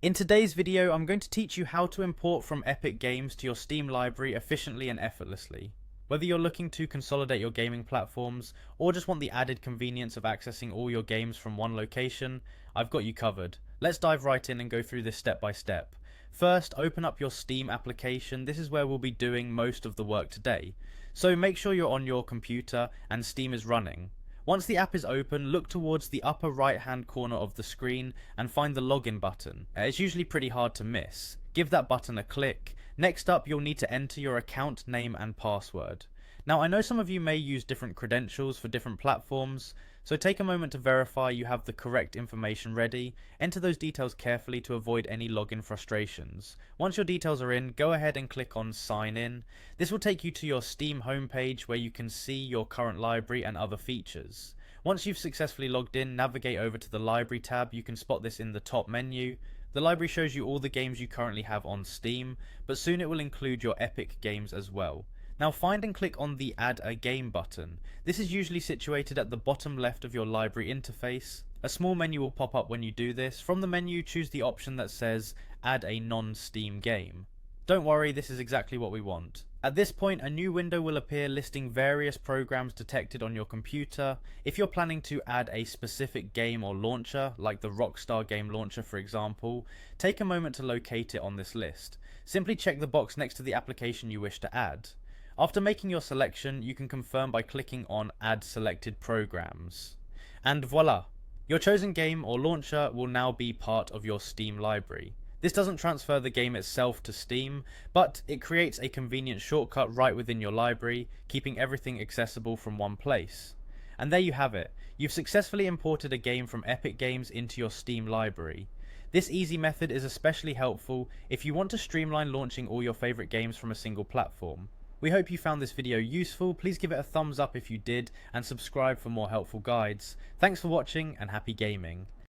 In today's video, I'm going to teach you how to import from Epic Games to your Steam library efficiently and effortlessly. Whether you're looking to consolidate your gaming platforms or just want the added convenience of accessing all your games from one location, I've got you covered. Let's dive right in and go through this step by step. First, open up your Steam application. This is where we'll be doing most of the work today. So make sure you're on your computer and Steam is running. Once the app is open, look towards the upper right hand corner of the screen and find the login button. It's usually pretty hard to miss. Give that button a click. Next up, you'll need to enter your account name and password. Now, I know some of you may use different credentials for different platforms, so take a moment to verify you have the correct information ready. Enter those details carefully to avoid any login frustrations. Once your details are in, go ahead and click on Sign In. This will take you to your Steam homepage where you can see your current library and other features. Once you've successfully logged in, navigate over to the Library tab. You can spot this in the top menu. The library shows you all the games you currently have on Steam, but soon it will include your Epic games as well. Now find and click on the Add a Game button. This is usually situated at the bottom left of your library interface. A small menu will pop up when you do this. From the menu, choose the option that says Add a non-Steam game. Don't worry, this is exactly what we want. At this point, a new window will appear listing various programs detected on your computer. If you're planning to add a specific game or launcher, like the Rockstar game launcher for example, take a moment to locate it on this list. Simply check the box next to the application you wish to add. After making your selection, you can confirm by clicking on Add Selected Programs. And voila! Your chosen game or launcher will now be part of your Steam library. This doesn't transfer the game itself to Steam, but it creates a convenient shortcut right within your library, keeping everything accessible from one place. And there you have it. You've successfully imported a game from Epic Games into your Steam library. This easy method is especially helpful if you want to streamline launching all your favorite games from a single platform. We hope you found this video useful. Please give it a thumbs up if you did and subscribe for more helpful guides. Thanks for watching and happy gaming.